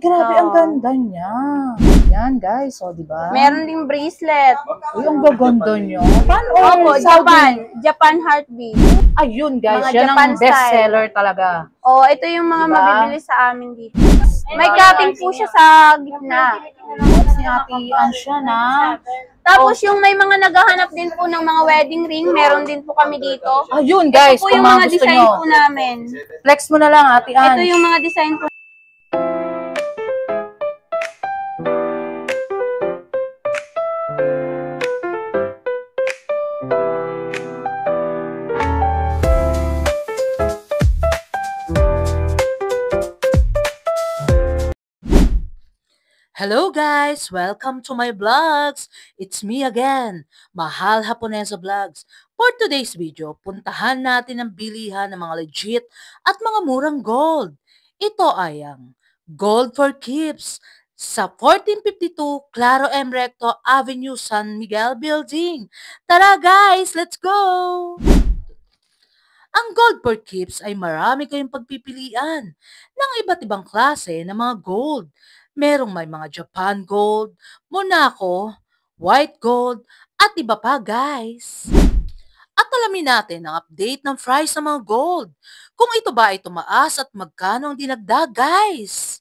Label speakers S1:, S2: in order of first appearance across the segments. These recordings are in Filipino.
S1: grabe, ang ganda niya. Yan, guys. O, diba?
S2: Meron ding bracelet.
S1: Uy, ang gaganda niya.
S2: Opo, Japan heartbeat.
S1: Ayun, guys.
S2: Mga
S1: Yan
S2: Japan
S1: ang bestseller talaga.
S2: Oh, ito yung mga mabibili sa amin dito. May cutting po siya sa gitna.
S1: Si Ate Ansha na.
S2: Tapos yung may mga naghahanap din po ng mga wedding ring, meron din po kami dito.
S1: Ayun, guys.
S2: Ito po
S1: Kung
S2: yung mga
S1: gusto
S2: design
S1: nyo,
S2: po namin.
S1: flex mo na lang, Ate Ange.
S2: Ito yung mga design po.
S1: Hello guys! Welcome to my vlogs! It's me again, Mahal Haponesa Vlogs. For today's video, puntahan natin ang bilihan ng mga legit at mga murang gold. Ito ay ang Gold for Keeps sa 1452 Claro M. Recto Avenue, San Miguel Building. Tara guys! Let's go! Ang Gold for Keeps ay marami kayong pagpipilian ng iba't ibang klase ng mga gold. Merong may mga Japan gold, Monaco, white gold, at iba pa guys. At alamin natin ang update ng price ng mga gold. Kung ito ba ay tumaas at magkano ang dinagdag guys.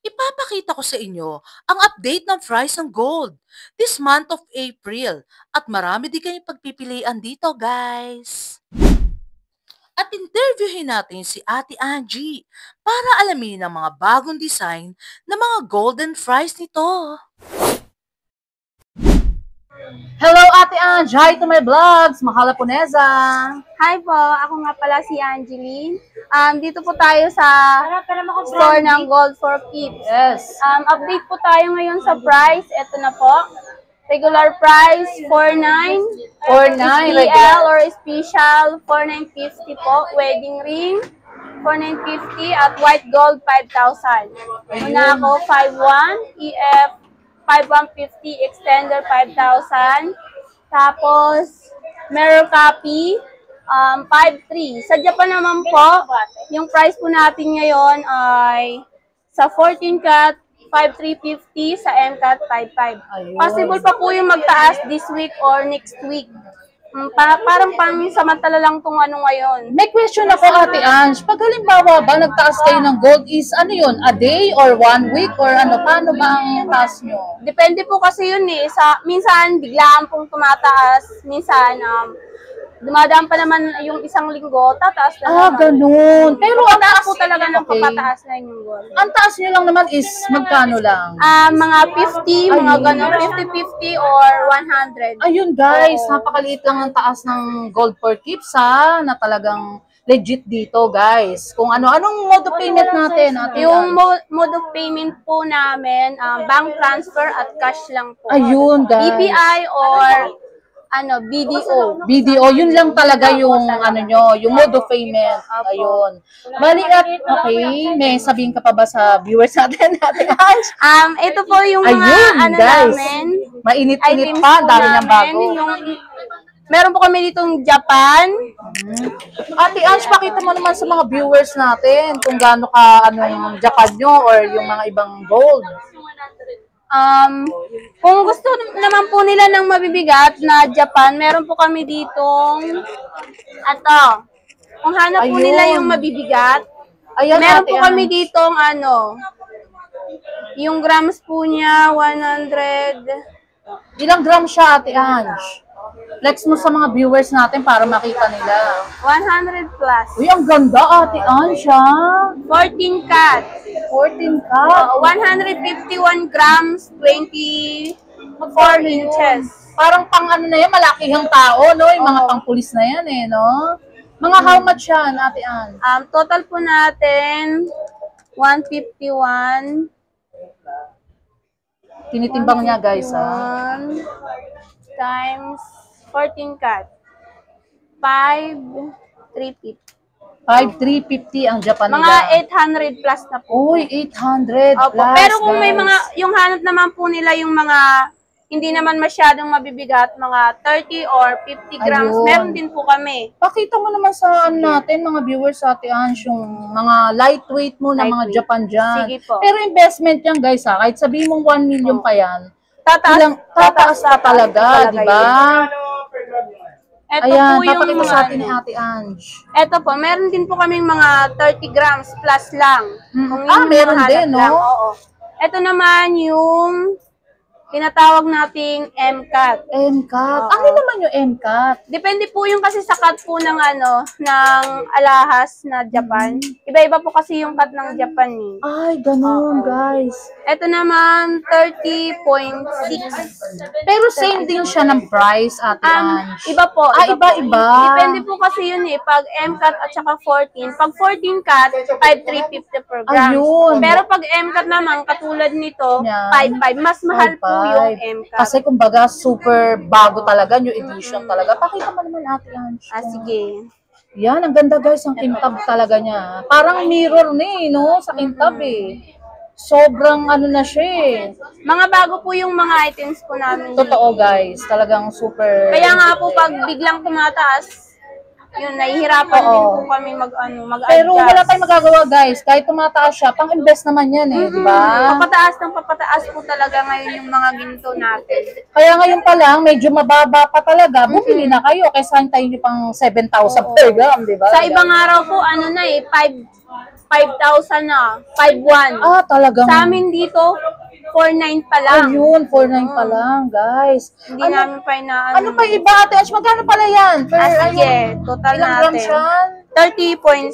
S1: Ipapakita ko sa inyo ang update ng price ng gold this month of April. At marami din kayong pagpipilian dito guys. At interviewin natin si Ate Angie para alamin ang mga bagong design ng mga golden fries nito. Hello Ate Angie! Hi to my vlogs! Mahal Haponesa!
S2: Hi po! Ako nga pala si Angeline. Dito po tayo sa store ng Gold for Keeps.
S1: Yes!
S2: Update po tayo ngayon sa price. Ito na po. Regular price, 4,900.
S1: 4,900
S2: SPL or special, 4,950 po. Wedding ring, 4,950. At white gold, 5,000. Monaco, 5,100. EF, 5,150. Extender, 5,000. Tapos, mirror copy, 5,300. Sa Japan naman po, yung price po natin ngayon ay sa 14 cut, 5,350, sa MCAT 5,500. Possible pa po yung magtaas this week or next week. Parang samantala lang itong ano ngayon.
S1: May question ako Ate Ange. Pag halimbawa ba nagtaas kayo ng gold is ano yun? A day or 1 week or ano? Paano ba ang taas nyo?
S2: Depende po kasi yun eh. Minsan biglaan pong tumataas. Minsan dumadaan pa naman yung isang linggo, tataas na naman.
S1: Ganun. Pero ang taas
S2: po talaga ng papataas na yung gold.
S1: Ang taas nyo lang naman is magkano lang?
S2: Mga 50, mga ganun, 50-50 or 100.
S1: Ayun guys, napakaliit lang ang taas ng Gold for Keeps na talagang legit dito guys. Kung anong mode of payment natin?
S2: Yung mode of payment po namin, bank transfer at cash lang po.
S1: Ayun guys.
S2: BPI or BDO.
S1: BDO, yun lang talaga yung yung mode of payment. Ayun. Bali at okay, may sabihin ka pa ba sa viewers natin?
S2: Ito po yung mga
S1: guys,
S2: namin.
S1: Mainit-init pa, dami niyang bago.
S2: Meron po kami ditong Japan.
S1: Ate Ange, pakita mo naman sa mga viewers natin kung gaano ka anong Japan nyo or yung mga ibang gold.
S2: Kung gusto naman po nila ng mabibigat na Japan, meron po kami ditong kung hanap po nila yung mabibigat, meron po kami ditong yung grams po niya 100.
S1: Ilang grams siya Ate Ange? Flex mo sa mga viewers natin para makita nila.
S2: 100 plus.
S1: Uy, ang ganda Ate Ange
S2: 14 cut.
S1: 14 cut.
S2: 151 grams, 24 inches.
S1: Parang pang na yan, malakihang tao, no? Yung mga pang-pulis na yan no? Mga how much yan, Ate Ange?
S2: Total po natin, 151.
S1: Tinitimbang niya, guys,
S2: times 14 cut. 5,350.
S1: 5,350 ang Japan nila.
S2: Mga 800 plus na po.
S1: Uy, 800
S2: Opo.
S1: plus,
S2: Pero kung may
S1: guys.
S2: yung hanap naman po nila yung mga hindi naman masyadong mabibigat, mga 30 or 50 grams.
S3: Ayun.
S2: Meron din po kami.
S3: Pakita mo naman sa natin, mga viewers sa Ate Ange, yung mga lightweight mo na mga
S2: Lightweight.
S3: Japan dyan.
S2: Sige po.
S3: Pero investment yan guys ha, kahit sabihin mong 1 million pa yan,
S2: Tataas
S3: pa talaga, di ba?
S2: Ito
S3: Ayan,
S2: po yung
S3: papakita sa atin ni Ate Ange.
S2: Ito po, meron din po kaming mga 30 grams plus lang. Kung yun yung
S3: meron
S2: mahanap
S3: din, no?
S2: lang, oo. Ito naman yung tinatawag nating MCAT.
S3: MCAT.
S2: Oo.
S3: Ano naman yung MCAT?
S2: Depende po yung kasi sa cut po ng ng alahas na Japan. Iba-iba po kasi yung cut ng Japan eh.
S3: Ay, ganun,
S2: Oo.
S3: guys.
S2: Ito naman 30.6.
S3: Pero same din siya ng price, Ate Ange.
S2: Iba po.
S3: Iba-iba.
S2: Depende po kasi yun eh. Pag MCAT at saka 14. Pag 14 cut, 5,350 per gram.
S3: Ayun.
S2: Pero pag MCAT naman, katulad nito,
S3: Yan.
S2: 5,500. Mas mahal po yung MCAT.
S3: Kasi kumbaga super bago talaga, new edition talaga. Pakita mo naman, Ate Ange.
S2: Sige.
S3: Yan, ang ganda guys, ang kintab talaga niya. Parang mirror na eh, no? Sa kintab eh. Sobrang ano na siya eh.
S2: Mga bago po yung mga items po namin.
S3: Totoo guys, talagang super...
S2: Kaya nga po, pag biglang tumataas, yun, nahihirapan din po kami mag-adjust.
S3: Pero wala tayong magagawa guys, kahit tumataas siya, pang-invest naman yan eh, di ba?
S2: Papataas po talaga ngayon yung mga ginto natin.
S3: Kaya ngayon pa lang, medyo mababa pa talaga, bumili na kayo, kaysa hintayin nyo pang 7,000 per gram, di ba?
S2: Sa ibang araw po, 5,000 na, 5,100.
S3: Ah, talagang...
S2: Sa amin dito, 4,900 pa lang.
S3: Ayun, 4,900 pa lang, guys.
S2: Hindi namin pa inaano.
S3: Ano pa iba, Ate Ange? Magkano pala yan?
S2: Sige, total
S3: ilang grams
S2: natin.
S3: yan?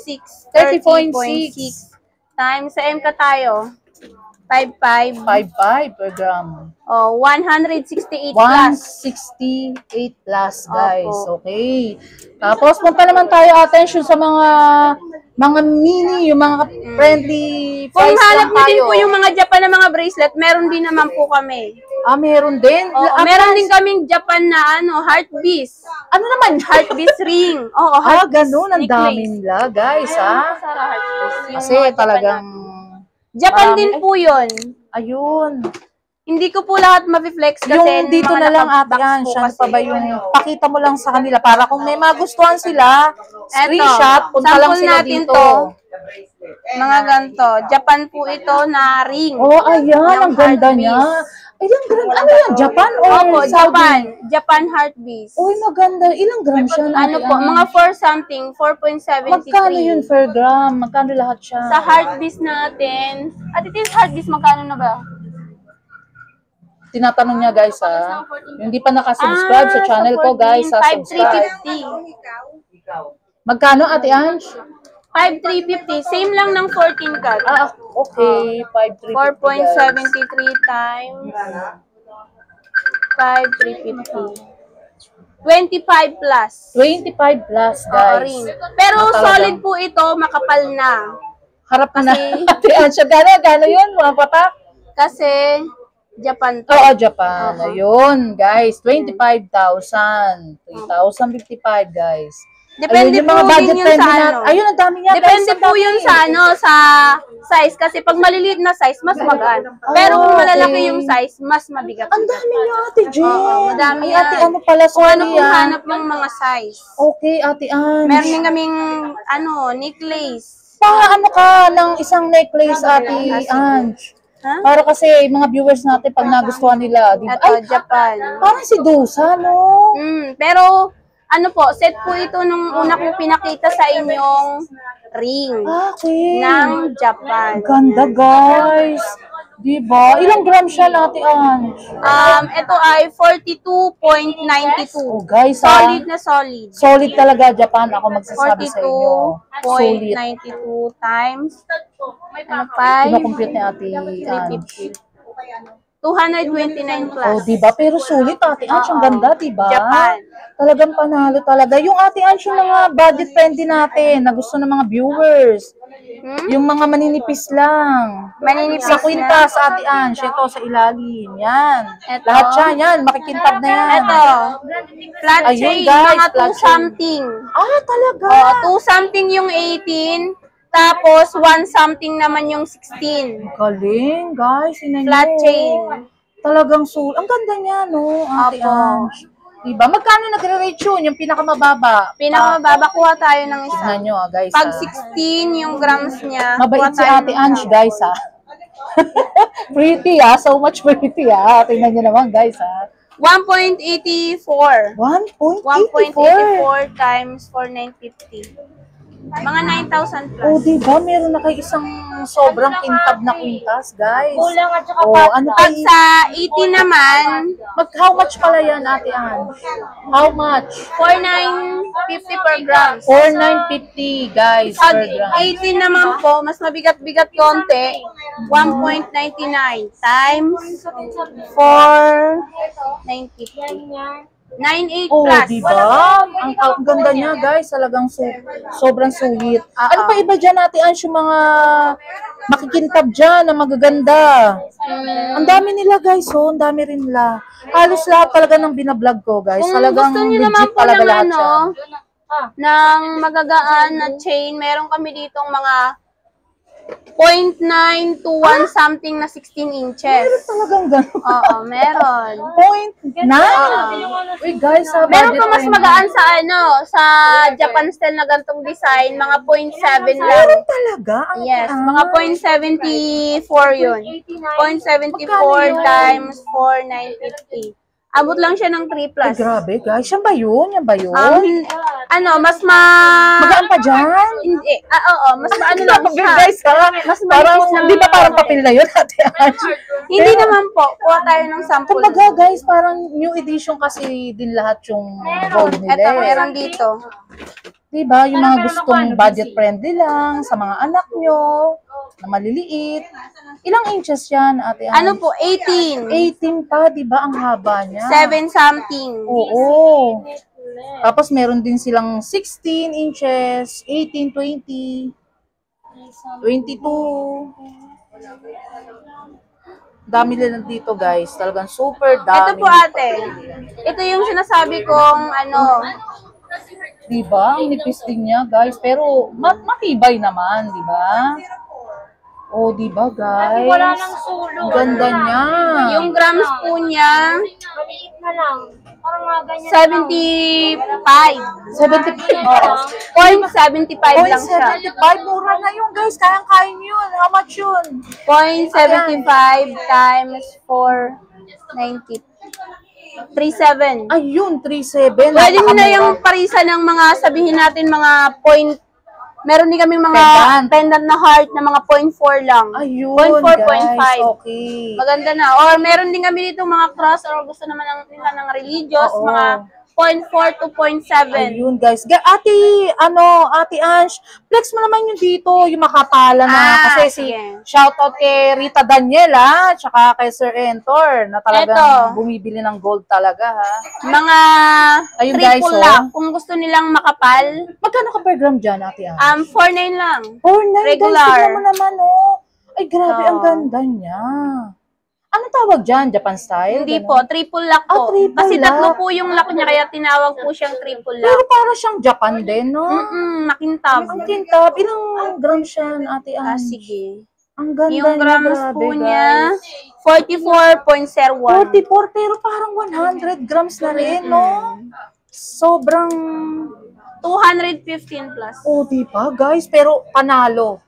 S2: 30.6.
S3: 30.6.
S2: Times sa MK tayo. 5,500.
S3: 5,500 per gram.
S2: Oh, 168 plus.
S3: 168 plus, guys.
S2: Opo.
S3: Okay. Tapos, punta naman tayo attention sa mga mini, yung mga friendly
S2: Kung
S3: price
S2: hanap
S3: lang
S2: mo din
S3: tayo.
S2: po yung mga Japan na mga bracelet, meron din naman po kami.
S3: Ah, meron din?
S2: Oo, meron din kaming Japan na heart beads.
S3: Ano naman?
S2: Heart beads ring. Oo,
S3: Ah,
S2: heart beads
S3: ganun. Ang dami
S2: necklace.
S3: nila, guys, ha?
S2: Sarah heart beads. Yung
S3: Kasi
S2: mga Japan
S3: talagang...
S2: na- Japan
S3: marami-
S2: din po yun.
S3: Ayun.
S2: Hindi ko po lahat ma-flex kasi
S3: Yung dito
S2: mga
S3: na lang, Ate
S2: nakabox
S3: Ange,
S2: po
S3: ano
S2: kasi.
S3: pa ba yung... Pakita mo lang sa kanila para kung may magustuhan sila, screenshot, punta lang
S2: sample
S3: sila
S2: natin
S3: dito.
S2: to. Mga ganito. Japan po ito na ring.
S3: Oh, ayan, ang
S2: Yung
S3: ganda
S2: heart
S3: niya.
S2: beads.
S3: Ilang gram? Ano yan? Japan or
S2: Opo,
S3: Saudi?
S2: Japan. Japan heart beads.
S3: Uy, maganda. Ilang gram siya?
S2: Ano po, mga 4 something, 4.73.
S3: Magkano yun per gram? Magkano lahat siya?
S2: Sa heart beads natin, at ito yung heart beads, magkano na ba?
S3: Tinatanong niya guys ha. Yung hindi pa nakasubscribe sa channel ko guys ha, subscribe.
S2: 5,350.
S3: Magkano Ate Ange?
S2: 5,350. Same lang ng 14 cut.
S3: Ah, okay. 5,350 guys.
S2: 4.73 times 5,350. 25 plus.
S3: 25 plus
S2: Oo,
S3: guys.
S2: ring. Pero
S3: Ah, talaga.
S2: solid po ito, makapal na.
S3: Harap ka na.
S2: Kasi-
S3: Ate Ange, gano'n yun mga patak?
S2: Kasi Japan to.
S3: Oo, Japan. Ayun, guys. 25,000. 3,055, guys.
S2: Depende
S3: Ayun, yung
S2: po
S3: mga
S2: din
S3: budget
S2: yun
S3: friendly
S2: sa
S3: natin.
S2: ano.
S3: Ayun, ang dami niya,
S2: Depende
S3: guys. Ang
S2: po
S3: dami.
S2: yun sa sa size. Kasi pag maliliit na size, mas magaan. Pero kung malalaki
S3: okay.
S2: yung size, mas mabigat.
S3: Ang dami niya, Ate Jen.
S2: Oo, madami
S3: Ay,
S2: yan.
S3: Ate, ano pala,
S2: Kung ano
S3: sorry,
S2: kung
S3: ah.
S2: hanap mong mga size.
S3: Okay, Ate Ange.
S2: Meron din kaming, necklace.
S3: Ano ka ng isang necklace, Ate Ange?
S2: Ha?
S3: Para kasi mga viewers natin, pag nagustuhan nila, di ba?
S2: Ito,
S3: Ay,
S2: Japan.
S3: parang si Dusa, no?
S2: Pero, ano po, set po ito nung una kong pinakita sa inyong ring
S3: Okay.
S2: ng Japan.
S3: Ganda, guys. Di ba? Ilang gram siya, Ate Ange?
S2: Ito ay 42.92.
S3: Oh, guys,
S2: Solid na solid.
S3: Solid talaga, Japan. Ako magsasabi sa inyo. Solid.
S2: 42.92 times ano pa?
S3: Kino-compute ni Ate Ange.
S2: 229 plus.
S3: Oh, di ba? Pero sulit, Ate Ange. Ang ganda, di ba?
S2: Japan.
S3: Talagang panalo talaga. Yung Ate Ange, yung mga budget friendly natin na gusto ng mga viewers. Yung mga maninipis lang.
S2: Maninipis
S3: Sa
S2: na.
S3: kwintas, Ate Ange. Ito sa ilalim. Yan.
S2: Ito.
S3: Lahat yan. Yan. Makikintab na yan.
S2: Ito. Flat
S3: Ayun,
S2: chain.
S3: guys,
S2: Mga
S3: flat
S2: 2 something.
S3: Ah, talaga?
S2: 2 something yung 18. Tapos 1 something naman yung 16.
S3: Galing, guys. Ina nyo.
S2: Flat chain.
S3: Talagang ang ganda niya, no, Ate
S2: Opo.
S3: Ange. Diba? Magkano nagre-rate yun? Yung pinakamababa?
S2: Pinakamababa, kuha tayo ng isa.
S3: Tignan nyo, guys.
S2: Pag 16 yung grams niya,
S3: Mabait
S2: kuha
S3: si
S2: tayo
S3: Ate
S2: ng
S3: Ange,
S2: isa.
S3: guys, ha? Pretty, ha? So much pretty, ha? Tingnan nyo naman, guys, ha?
S2: 1.84.
S3: 1.84.
S2: 1.84 times 4,950. Mga 9,000 plus.
S3: Oh, diba? Meron na kayo isang sobrang kintab na kwintas, guys.
S4: Kulang at saka
S3: Oh, ano pa
S2: Pag sa 80 naman,
S3: how much pala yan, Ate Ange? How much?
S2: 4,950 per gram.
S3: 4,950, guys,
S2: Pag
S3: per gram.
S2: 80 naman po, mas mabigat-bigat konti, 1.99 times 4,950. 9.8
S3: Oh,
S2: plus.
S3: diba? Ang ganda niya, guys. Talagang sobrang sweet. Ano pa iba dyan, Ate Ange, yung mga makikintab dyan na magaganda? Ang dami nila, guys. Oh, ang dami rin nila. Halos lahat talaga ng binablog ko, guys.
S2: Kung
S3: Talagang
S2: gusto niyo
S3: legit
S2: naman po
S3: talaga
S2: ng
S3: lahat yan.
S2: ng magagaan na chain, meron kami ditong mga 0.9 to 1 something na 16 inches.
S3: Talagang gano'n.
S2: Oo, meron.
S3: 0.9. Uy, guys,
S2: Meron pa mas magaan sa sa Japan style na gantong design, mga 0.7 lang.
S3: Meron talaga?
S2: Yes, mga 0.74 yun. 0.74 times 4,950. Abot lang siya ng 3
S3: Ay,
S2: plus.
S3: grabe, guys. Yan ba yun? Yan ba yun?
S2: Mas
S3: Magaan pa dyan?
S2: Hindi. Oo, mas maano lang siya.
S3: Guys, ha?
S2: Mas
S3: Parang,
S2: manipis lang.
S3: di ba parang papel na yun, Ate Ange?
S2: Hindi naman po. Kuha tayo ng sample.
S3: Kumbaga, guys, parang new edition kasi din lahat yung gold nila.
S2: Ito, meron dito.
S3: Diba? Yung mga gustong budget friendly lang sa mga anak nyo na maliliit. Ilang inches yan, Ate Ange?
S2: Ano po? 18.
S3: 18 pa, diba? Ang haba niya.
S2: 7 something.
S3: Oo. Tapos meron din silang 16 inches, 18, 20, 22. Dami nila dito, guys. Talagang super dami.
S2: Ito po ate. Ito yung sinasabi kong
S3: Diba? Ang nipis din niya, guys. Pero matibay naman, diba? Oh, diba, guys?
S4: Wala nang sulong.
S3: Ang ganda niya.
S2: yung grams po niya,
S4: Maliit na lang. Parang mga ganyan
S2: 75.
S3: 75.
S2: Oo. 0.75 lang siya.
S3: 75. Mura na yun, guys. Kayang-kaya nyo yun. How much yun?
S2: 0.75 times 490. 37.
S3: Ayun, 3.7.
S2: Pwede mo na
S3: Napakamura.
S2: yung parisa ng mga, sabihin natin, mga point. Meron din kaming mga pendant na heart na mga 0.4 lang.
S3: Ayun,
S2: 0.4,
S3: guys.
S2: 0.5.
S3: Okay.
S2: Maganda na. Or meron din kami dito mga cross or gusto naman nila ng religious,
S3: Oo.
S2: mga 0.4 to 0.7.
S3: Ayun, guys. Ate Ange, flex mo naman yung dito, yung makapala na. Kasi
S2: sige.
S3: shoutout kay Rita Daniela, tsaka kay Sir Entor, na talagang bumibili ng gold talaga, ha.
S2: Mga
S3: Ayun, guys,
S2: triple lock. Kung gusto nilang makapal,
S3: Magkano ka per gram dyan, Ate Ange?
S2: 4.9 lang.
S3: 4.9,
S2: regular.
S3: guys. Tignan mo naman, oh. Ay, grabe, ang
S2: Oo.
S3: ganda niya. Anong tawag dyan? Japan style?
S2: Hindi
S3: Ganun?
S2: po, triple lock po.
S3: Triple
S2: Kasi
S3: lock.
S2: tatlo po yung lock niya, kaya tinawag po siyang triple
S3: Pero
S2: lock.
S3: para siyang Japan din, no?
S2: Makintab.
S3: Ang kintab. Ilang grams yan, Ate Ange?
S2: Sige.
S3: Ang ganda
S2: Yung
S3: niya,
S2: grams
S3: grabe,
S2: po
S3: guys.
S2: niya, 44.01.
S3: 44, pero parang 100 grams na rin, no? Sobrang,
S2: 215 plus.
S3: oh, diba, guys? Pero panalo.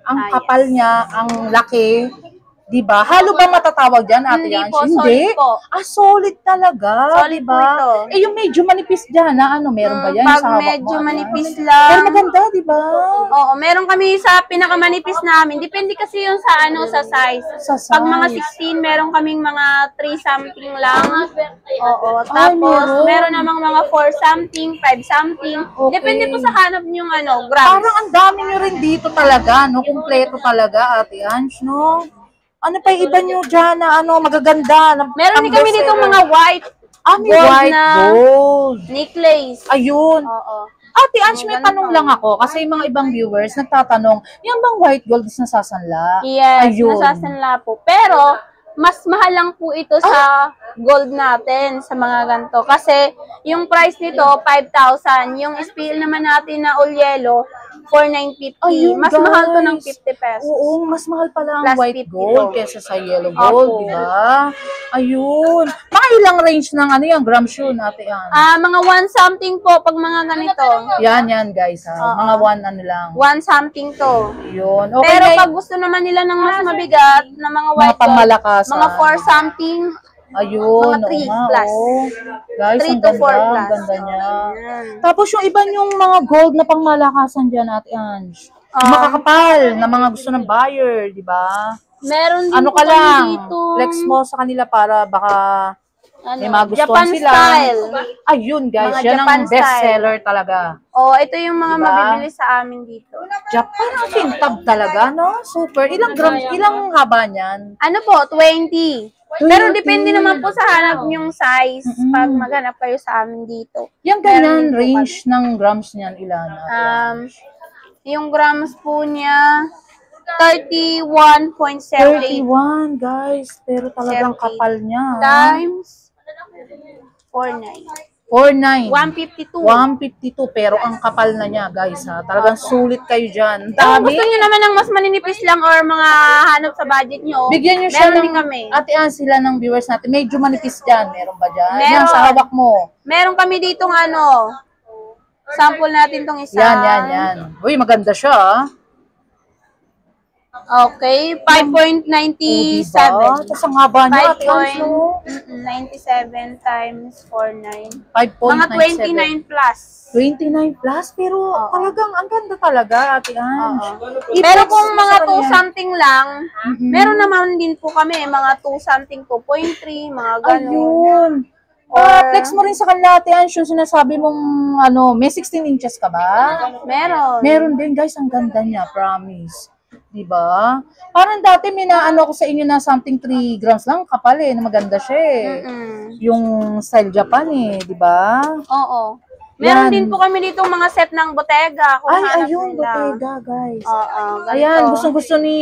S3: Ang kapal niya, ang laki. Diba? Halo ba matatawag dyan, Ate
S2: Hindi
S3: Ange?
S2: po, solid po.
S3: Solid talaga.
S2: Solid
S3: diba?
S2: po ito.
S3: Eh, yung medyo manipis dyan, na ano, meron ba yan?
S2: Pag
S3: sa hawak
S2: medyo
S3: mo, Ate
S2: manipis
S3: Ange?
S2: lang.
S3: Pero maganda, diba?
S2: Oo, meron kami sa pinakamanipis namin. Depende kasi yung sa sa size.
S3: Sa size.
S2: Pag mga 16, meron kaming mga 3 something lang. Oo,
S3: Ay,
S2: tapos
S3: meron.
S2: meron namang mga 4 something, 5 something.
S3: Okay.
S2: Depende po sa hanap yung grams.
S3: Parang ang dami nyo rin dito talaga, no? Kumpleto talaga, Ate Ange, no? Ano pa yung iba nyo dyan na magaganda?
S2: Meron din kami dito mga white
S3: may
S2: gold
S3: white
S2: na
S3: gold.
S2: necklace.
S3: Ayun.
S2: Oo.
S3: Ate Ange, may tanong lang ako kasi yung mga ibang viewers nagtatanong, yung bang white gold is nasasanla?
S2: Yes,
S3: Ayun.
S2: nasasanla po. Pero, mas mahal lang po ito sa gold natin, sa mga ganito. Kasi, yung price nito, 5,000. Yung spill naman natin na all yellow, 4,950.
S3: Ayun,
S2: Mas mahal to ng
S3: guys.
S2: 50 pesos.
S3: Oo, mas mahal pala ang
S2: Plus
S3: white
S2: 50
S3: gold
S2: to.
S3: kesa sa yellow gold,
S2: Opo.
S3: di ba? Ayun. Mga ilang range ng ano yan, grams yun, ate yan.
S2: Mga 1 something po pag mga ganito.
S3: Yan guys, ha. Mga 1 ano lang.
S2: 1 something to.
S3: Yun. Okay,
S2: Pero
S3: na
S2: pag gusto naman nila ng mas mabigat na mga
S3: mga
S2: white gold,
S3: pangmalakasan.
S2: mga 4 something,
S3: Ayun,
S2: mga 3
S3: oo nga,
S2: plus.
S3: oh. Guys,
S2: 3
S3: ang
S2: to 4
S3: ganda, ang
S2: plus.
S3: ganda niya.
S2: Ayan.
S3: Tapos yung iba yung mga gold na pangmalakasan dyan, ate Ange. Yung makakapal na mga gusto ng buyer, di ba?
S2: Meron din
S3: Ano
S2: po
S3: ka
S2: kami
S3: lang,
S2: dito.
S3: flex mo sa kanila para baka may magustuhan
S2: Japan
S3: sila.
S2: style.
S3: Ayun guys,
S2: Mga
S3: yan
S2: Japan
S3: ang best seller talaga.
S2: Ito yung mga
S3: Diba?
S2: mabibili sa amin dito.
S3: Japan ang kintab talaga, no? Super. Ilang grams, ilang haba niyan?
S2: Ano po, 20. Pero depende naman po sa hanap yung size pag maghanap kayo sa amin dito.
S3: Yung ganyan, range ng grams niyan, ilan?
S2: Yung grams po niya, 31.78
S3: 31, guys. Pero talagang
S2: 70
S3: kapal niya.
S2: times 49.
S3: 49.
S2: 152.
S3: 152, pero ang kapal na niya, guys, ha. Talagang sulit kayo dyan.
S2: Kung
S3: Dami.
S2: gusto niyo naman ng mas maninipis lang or mga hanap sa budget niyo,
S3: Bigyan niyo siya
S2: meron
S3: ng,
S2: din kami.
S3: ate sila ng viewers natin. Medyo manipis dyan. Meron ba dyan?
S2: Meron.
S3: Yan, sa hawak mo.
S2: Meron kami ditong sample natin tong isa.
S3: Yan. Uy, maganda siya, ha.
S2: Okay, 5.97.
S3: Tapos ang haba niya, ate Ange, no?
S2: 5.97 times 49.
S3: 5.97.
S2: Mga 29 plus.
S3: 29 plus, pero talagang ang ganda talaga, ate Ange.
S2: Pero kung mga 2 something lang, meron naman din po kami, mga 2 something 2.3, mga ganun.
S3: Ayun. Flex mo rin sa kanila, ate Ange, yung sinasabi mong, may 16 inches ka ba?
S2: Meron.
S3: Meron din, guys, ang ganda niya, promise. Diba? Parang dati may naano ko sa inyo na something 3 grams lang, kapal na maganda siya Yung style Japan diba?
S2: Oo. Meron
S3: Yan.
S2: din po kami dito mga set ng Bottega. Kung hanap
S3: Ayun,
S2: nila.
S3: Bottega, guys.
S2: Oo, ganito.
S3: Ayan, gustong-gusto ni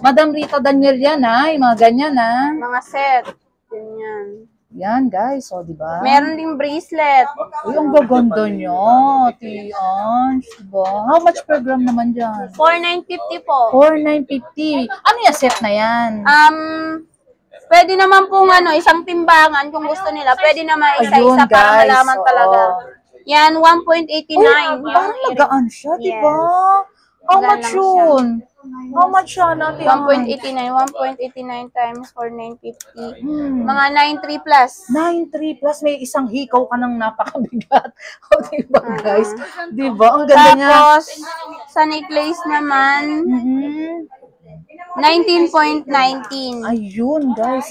S3: Madam Rita Daniel yan, yung mga ganyan,
S2: Mga set. Ganyan.
S3: Yan, guys, diba?
S2: Meron ding bracelet.
S3: Uy, ang gaganda niya, ate Ange, diba? How much per gram naman dyan?
S2: 4,950 po.
S3: 4,950. Ano yung set na yan?
S2: Pwede naman pong isang timbangan kung gusto nila. Pwede naman isa-isa
S3: Ayun,
S2: para
S3: guys,
S2: malaman talaga. Yan, 1.89.
S3: Parang magaan siya, diba? How
S2: Magaan
S3: much
S2: lang
S3: yun? How much siya natin?
S2: 1.89 times 4,950. Mga 9.3 plus.
S3: 9.3 plus may isang hikaw ka ng napakabigat. Diba, guys? Diba? Ang ganda niya.
S2: Tapos, sa necklace naman, 19.19.
S3: Ayun, guys,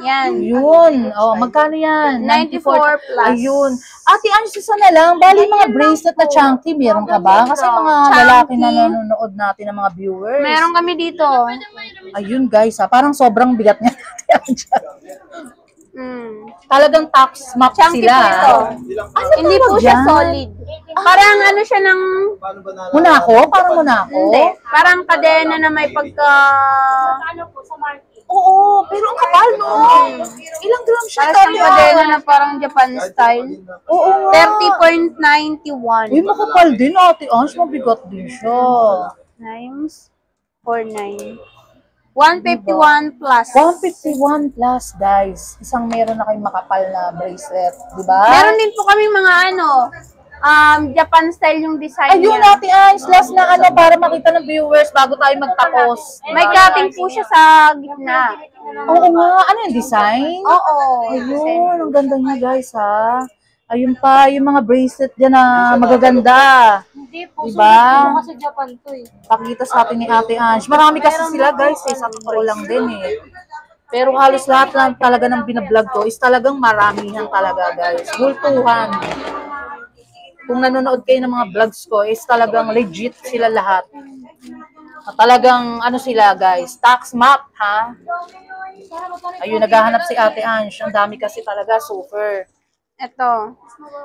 S2: Yan.
S3: Yun. Magkano yan?
S2: 94 plus.
S3: Ayun. Ate Ange, isa na lang. Bali mga bracelet na chunky, meron ka ba? Kasi mga lalaki na nanonood natin ng mga viewers.
S2: Meron kami dito.
S3: Ayun, guys, parang sobrang bigat niya. Ate Ange. Talagang tax map
S2: Chunky
S3: sila.
S2: po ito. Hindi po siya
S3: dyan?
S2: solid. Parang siya ng...
S3: Munako? Parang munako?
S2: Hindi. Parang kadena na may pagka...
S3: Oo, pero ang kapal, no? Ilang grams siya?
S2: Parang kadena na parang Japan style.
S3: Oo nga.
S2: 30.91
S3: Uy, makapal din, ate Ange. Mabigat din siya.
S2: times 49. 151 plus.
S3: 151 plus, guys. Isang meron na kayong makapal na bracelet, di ba?
S2: Meron din po kami mga Japan style yung design
S3: Ayun,
S2: niya.
S3: ate Ange, last na para makita ng viewers bago tayo magtapos.
S2: May cutting po siya sa gitna.
S3: Oo nga, ano yung design?
S2: Oo.
S3: Ayun, ang ganda niya, guys, Ayun pa, yung mga bracelet dyan na magaganda.
S4: Hindi po.
S3: Diba?
S4: Kasi Japan to
S3: Pakita sa atin ni Ate Ange. Marami kasi sila, guys, sa totoo lang din Pero halos lahat lang talaga ng binablog ko is talagang maramihan talaga, guys. Multuhan. Kung nanonood kayo ng mga vlogs ko, is talagang legit sila lahat. Talagang, sila, guys, tax map, Ayun, naghahanap si Ate Ange. Ang dami kasi talaga, super.
S2: Ito.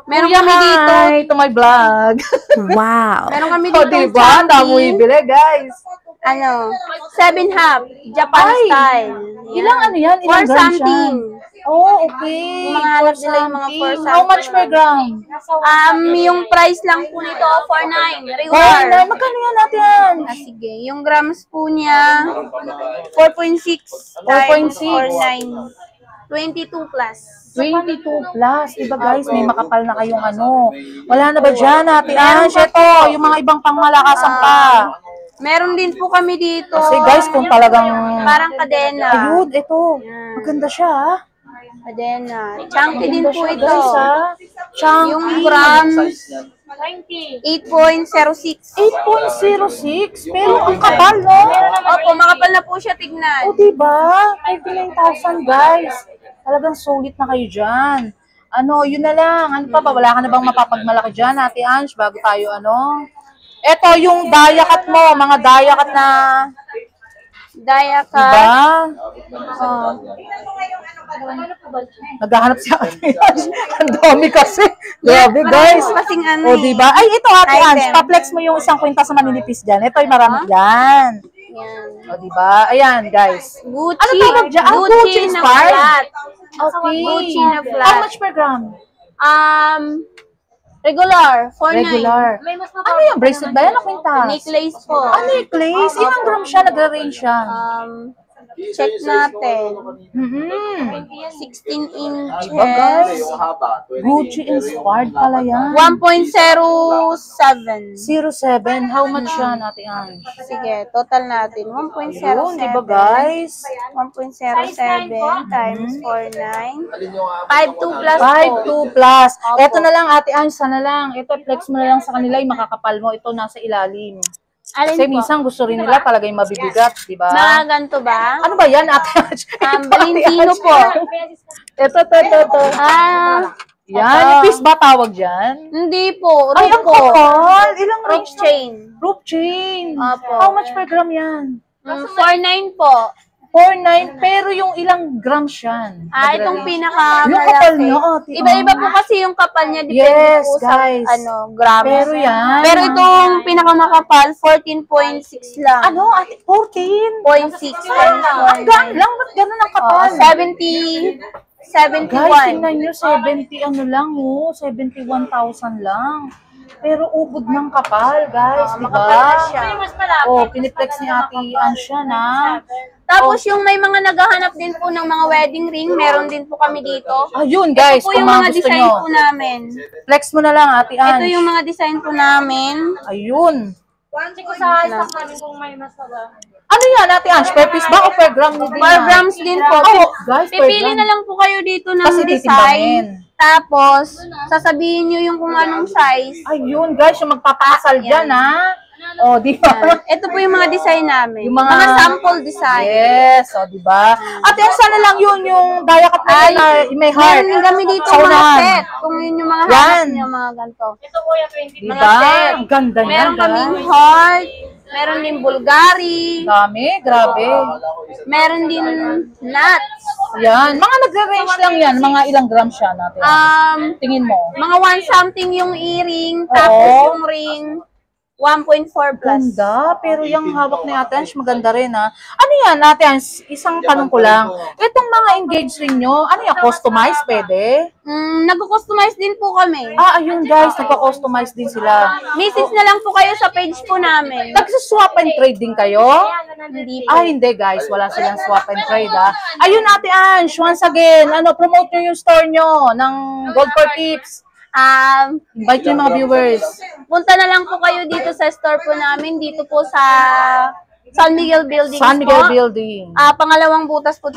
S2: Meron
S3: Kuya,
S2: kami dito.
S3: hi to my vlog.
S2: Meron kami dito.
S3: Diba? Ang dami mo ibili, guys.
S2: Ano, 7.5, Japan
S3: Ay!
S2: style.
S3: Ilang ano yan?
S2: Or
S3: Ilang grams
S2: something.
S3: yan? Oh, okay.
S2: Yung mga hanap nila yung mga
S3: For
S2: 4
S3: How much per
S2: something.
S3: gram?
S2: Yung price lang po nito, 4.9,
S3: Oh,
S2: regular.
S3: magkano yan natin?
S2: Sige, yung grams po niya, 4.6 times
S3: 4.6.
S2: 4.9, 22 plus.
S3: 22 plus. Diba guys, may makapal na kayong ano. Wala na ba dyan, Ate Ange? Ito, yung mga ibang pangmalakasan pa.
S2: Meron din po kami dito.
S3: Kasi guys, kung talagang...
S2: Parang kadena.
S3: Ayun, ito. Maganda siya, ah.
S2: Kadena. Chunky din po ito.
S3: Guys, ah. Chunky.
S2: Yung grams,
S4: 20.
S2: 8.06.
S3: 8.06. Pero ang kapal, no?
S2: Opo, makapal na po siya tignan.
S3: O, diba? 59,000, guys. Talagang sulit na kayo dyan. Ano, yun na lang. Ano pa ba? Wala ka na bang mapapagmalaki dyan, Ate Ange, bago tayo, ano? Ito, yung dayakat mo. Mga dayakat na...
S2: Dayakat.
S3: Diba?
S2: Oh.
S3: Naghahanap siya. Ang dami kasi. Grabe, guys.
S2: Kasing ano
S3: O, diba? Ay, ito, Ate
S2: Item.
S3: Ange. Pa-flex mo yung isang kwintas na maninipis dyan. Ito, yung marami dyan.
S2: Yan.
S3: O, diba? Ayan, guys.
S2: Gucci.
S3: Ano tawag dyan? Ah, Gucci
S2: na
S3: inspired?
S2: flat.
S3: Okay.
S2: Gucci na flat.
S3: How much per gram?
S2: Regular. 4.9.
S3: Regular.
S4: May mas
S3: Ano yung bracelet ba yan o kwintas?
S2: Necklace po.
S3: Ah, necklace? Ilang gram siya? Nagre-range siya?
S2: Check natin. 16 inches.
S3: Diba, guys? Gucci inspired pala yan.
S2: 1.07.
S3: 07. How much yan, Ate Ange?
S2: Sige, total natin. 1.07.
S3: Yun, diba, guys?
S2: 1.07 times 4.9. 5.2 plus
S3: 5.2 plus. Ito na lang, Ate Ange, sana lang. Ito, flex mo na lang sa kanila, yung makakapal mo. Ito, nasa ilalim.
S2: Alin
S3: Kasi
S2: po?
S3: minsan gusto rin nila talaga yung mabibigat, di ba?
S2: Mga ganito ba?
S3: Ano ba yan, Ate Ange? Ito,
S2: Valentino
S3: Ate
S2: po.
S3: Ange. Ito. Yan, nipis ba tawag dyan?
S2: Hindi po.
S3: Ay, ang
S2: Rope po.
S3: kapal. Ilang
S2: Rope
S3: range?
S2: chain.
S3: Rope chain.
S2: Opo.
S3: How much per gram yan?
S2: 4.9 po.
S3: 4.9, pero yung ilang grams yan?
S2: Itong
S3: Yung
S2: pinakamalaki.
S3: kapal niya, Ate Ange.
S2: Iba-iba po kasi yung kapal niya. Depende
S3: Yes,
S2: po sa
S3: guys.
S2: grams.
S3: Pero yan.
S2: Pero itong pinakamakapal, 14.6 lang.
S3: Ano, Ate? 14?
S2: 0.6 times
S3: Ang gaan lang, ba't ganun ang kapal?
S2: 70,
S3: Guys,
S2: 71.
S3: tingnan nyo, 70 ano lang, 71,000 lang. Pero ubod ng kapal, guys, di
S2: makapal na
S3: ba?
S2: siya.
S4: Mas malapit.
S3: Oh, piniplex ni Ate Ansha na.
S2: Tapos yung may mga naghahanap din po ng mga wedding ring, meron din po kami dito.
S3: Ayun, guys,
S2: Ito po
S3: kung
S2: yung
S3: mga
S2: mga
S3: gusto
S2: design
S3: nyo.
S2: po namin.
S3: Flex mo na lang, Ate
S2: Ito
S3: Ange.
S2: yung mga design po namin.
S3: Ayun.
S4: Check ko sa stock namin kung may mas mababa.
S3: Ano yan, Ate Ange? Per piece ba o per gram ni din?
S2: 4 grams din po.
S3: Oh, guys, per
S2: Pipili
S3: gram.
S2: na lang po kayo dito ng
S3: Kasi
S2: design.
S3: titimbangin.
S2: Tapos, sasabihin nyo yung kung anong size.
S3: Ayun, guys, yung magpapakasal dyan, ha? Oh, di ba?
S2: Ito po yung mga design namin.
S3: Yung
S2: mga,
S3: mga-
S2: sample design.
S3: Yes, o, di ba? Ate, sana lang yun, yung dayakat na yun na may heart.
S2: Meron din kami dito
S3: Sa
S2: mga
S3: unahan.
S2: set. Kung yun yung mga
S3: Yan.
S2: hanap nyo, mga ganito.
S4: Ito po yung 20.
S3: Di
S2: mga
S3: ba?
S2: set.
S3: Ang ganda niya,
S2: Meron kaming
S3: guys.
S2: heart. Meron din Bulgari.
S3: Dami, grabe.
S2: Meron din nuts.
S3: Yan, mga nagre-range lang yan. Mga ilang grams siya natin. Tingin mo.
S2: Mga 1 something yung earring. Tapos
S3: Oo.
S2: yung ring, 1.4 plus.
S3: Ganda, pero yung hawak ni Ate Ange, maganda rin, ha? Ano yan, Ate Ange? Isang tanong ko lang. Itong mga engaged ring nyo, ano yan, customize, pwede?
S2: Nag-customize din po kami.
S3: Ayun guys, nagpa-customize din sila.
S2: Message na lang po kayo sa page po namin.
S3: Nagsuswap and trade din kayo?
S2: Hindi po.
S3: Hindi guys, wala silang swap and trade, ha? Ayun, Ate Ange, once again, promote nyo yung store nyo ng Gold for Tips. Invite nyo yung mga viewers.
S2: Punta na lang po kayo dito sa store po namin. Dito po sa San Miguel Building
S3: San Miguel
S2: po.
S3: Building.
S2: Pangalawang butas po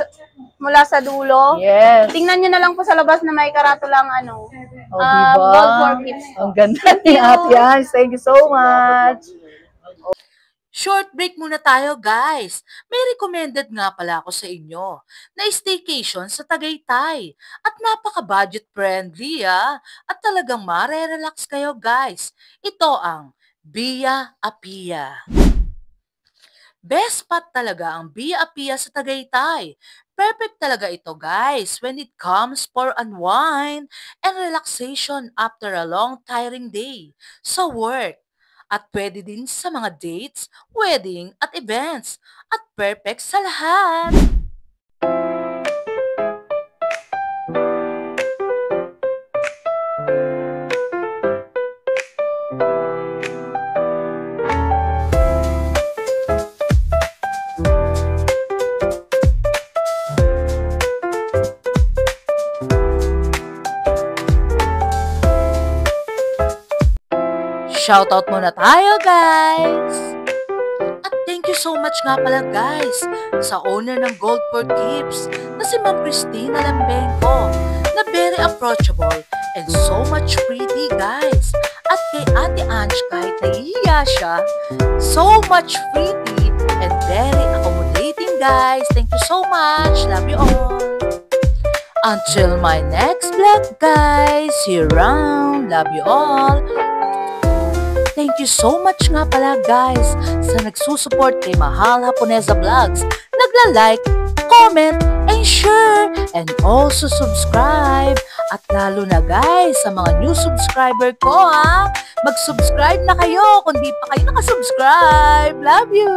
S2: mula sa dulo.
S3: Yes.
S2: Tingnan nyo na lang po sa labas na may karatulang
S3: O, diba?
S2: Gold for Tips po.
S3: Ang ganda ni Ate Ange. Thank you so much.
S1: Short break muna tayo, guys. May recommended nga pala ako sa inyo na staycation sa Tagaytay. At napaka-budget friendly, At talagang mare-relax kayo, guys. Ito ang Via Apia. Best spot talaga ang Via Apia sa Tagaytay. Perfect talaga ito, guys, when it comes for unwind and relaxation after a long tiring day sa work. At pwede din sa mga dates, wedding at events. At perfect sa lahat! Shoutout muna tayo, guys! At thank you so much nga pala, guys, sa owner ng Gold for Gifts na si Ma'am Christina Lambenco na very approachable and so much pretty, guys. At kay Ate Ange, kahit nahihiya siya, so much pretty and very accommodating, guys. Thank you so much. Love you all. Until my next vlog, guys. See you around. Love you all. Thank you so much nga pala, guys, sa nagsusupport kay Mahal Haponesa Vlogs. Nagla-like, comment, and share, and also subscribe. At lalo na, guys, sa mga new subscriber ko, ha? Mag-subscribe na kayo kung di pa kayo nakasubscribe. Love you!